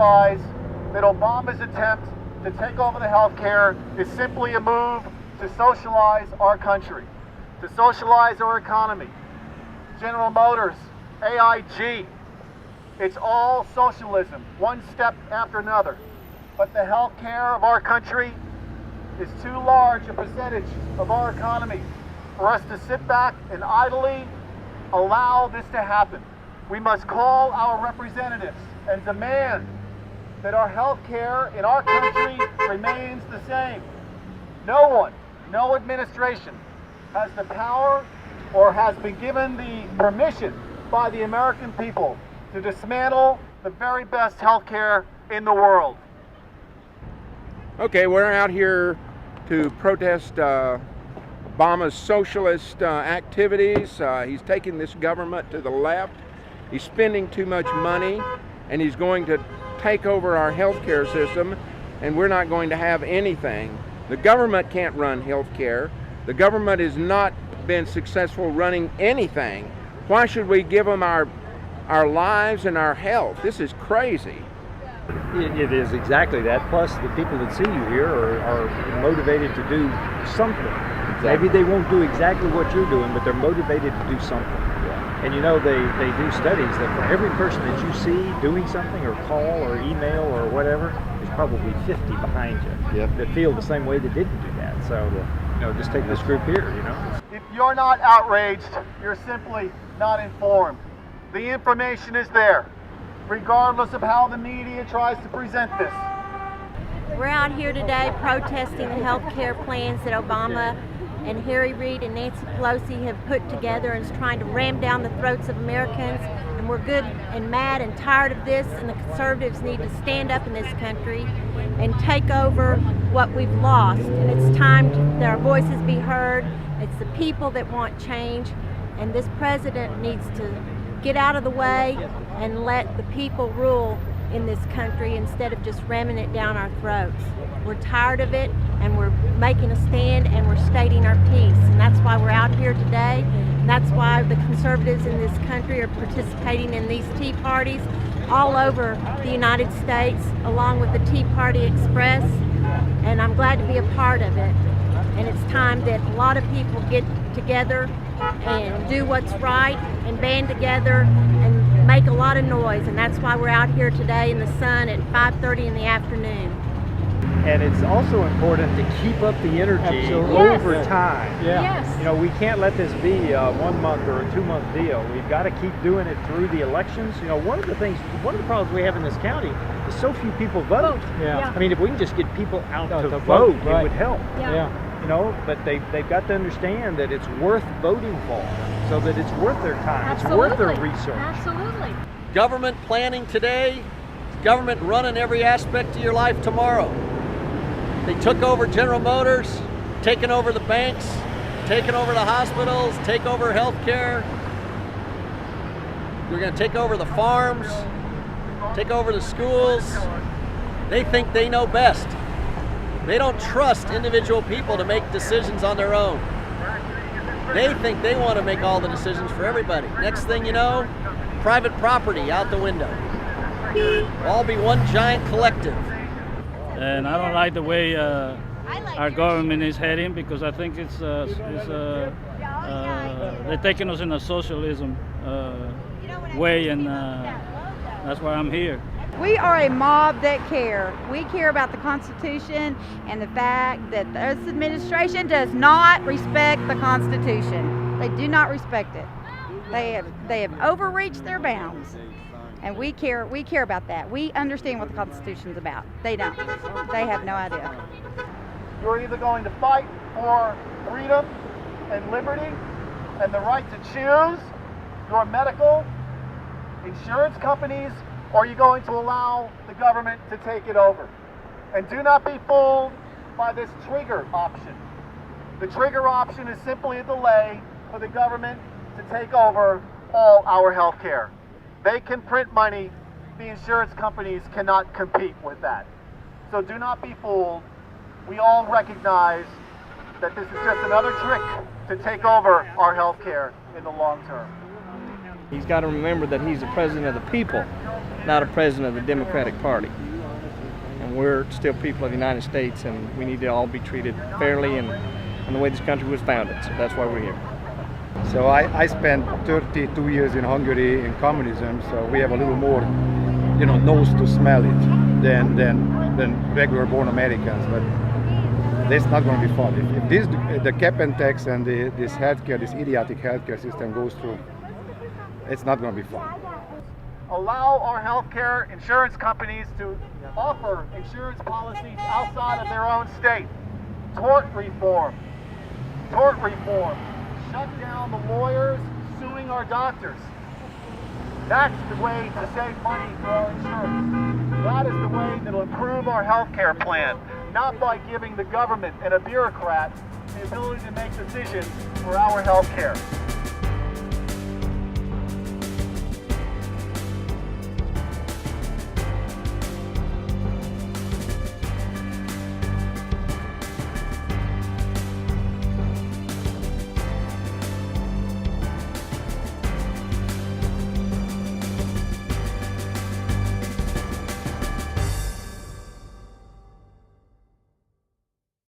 realize that Obama's attempt to take over the healthcare is simply a move to socialize our country, to socialize our economy. General Motors, AIG, it's all socialism, one step after another. But the health care of our country is too large a percentage of our economy for us to sit back and idly allow this to happen. We must call our representatives and demand that our health care in our country remains the same. No one, no administration has the power or has been given the permission by the American people to dismantle the very best health care in the world. Okay, we're out here to protest Obama's socialist activities. He's taking this government to the left. He's spending too much money, and he's going to take over our healthcare system, and we're not going to have anything. The government can't run healthcare. The government has not been successful running anything. Why should we give them our lives and our health? This is crazy. It is exactly that. Plus, the people that see you here are motivated to do something. Exactly. Maybe they won't do exactly what you're doing, but they're motivated to do something. Yeah. And you know, they do studies that for every person that you see doing something or call or email or whatever, there's probably 50 behind you that feel the same way that didn't do that. So, you know, just take this group here, you know. If you're not outraged, you're simply not informed. The information is there, regardless of how the media tries to present this. We're out here today protesting the health care plans that Obama and Harry Reid and Nancy Pelosi have put together and is trying to ram down the throats of Americans. And we're good and mad and tired of this, and the conservatives need to stand up in this country and take over what we've lost. And it's time that our voices be heard. It's the people that want change, and this president needs to get out of the way and let the people rule in this country instead of just ramming it down our throats. We're tired of it, and we're making a stand, and we're stating our piece, and that's why we're out here today, and that's why the conservatives in this country are participating in these tea parties all over the United States, along with the Tea Party Express, and I'm glad to be a part of it. And it's time that a lot of people get together and do what's right and band together and make a lot of noise, and that's why we're out here today in the sun at 5:30 in the afternoon. And it's also important to keep up the energy over time. Yes. You know, we can't let this be a 1 month or a 2 month deal. We've got to keep doing it through the elections. You know, one of the problems we have in this county is so few people vote. Yeah. I mean, if we can just get people out to vote, it would help. Yeah. You know, but they've got to understand that it's worth voting for, so that it's worth their time. Absolutely. It's worth their research. Absolutely. Government planning today, government running every aspect of your life tomorrow. They took over General Motors, taking over the banks, taking over the hospitals, take over healthcare. They're going to take over the farms, take over the schools. They think they know best. They don't trust individual people to make decisions on their own. They think they want to make all the decisions for everybody. Next thing you know, private property out the window. We'll all be one giant collective. And I don't like the way our government is heading, because I think it's they're taking us in a socialism way, and that's why I'm here. We are a mob that care. We care about the Constitution and the fact that this administration does not respect the Constitution. They do not respect it. They have overreached their bounds. And we care about that. We understand what the Constitution's about. They don't. They have no idea. You're either going to fight for freedom and liberty and the right to choose your medical insurance companies, or are you going to allow the government to take it over? And do not be fooled by this trigger option. The trigger option is simply a delay for the government to take over all our health care. They can print money. The insurance companies cannot compete with that. So do not be fooled. We all recognize that this is just another trick to take over our health care in the long term. He's got to remember that he's the president of the people, not a president of the Democratic Party. And we're still people of the United States, and we need to all be treated fairly and the way this country was founded. So that's why we're here. So I spent 32 years in Hungary in communism, so we have a little more, nose to smell it than regular born Americans. But that's not going to be fun. If the cap and tax and this healthcare, this idiotic healthcare system goes through, it's not going to be fun. Allow our healthcare insurance companies to offer insurance policies outside of their own state. Tort reform. Shut down the lawyers suing our doctors. That's the way to save money for our insurance. That is the way that will improve our healthcare plan, not by giving the government and a bureaucrat the ability to make decisions for our healthcare.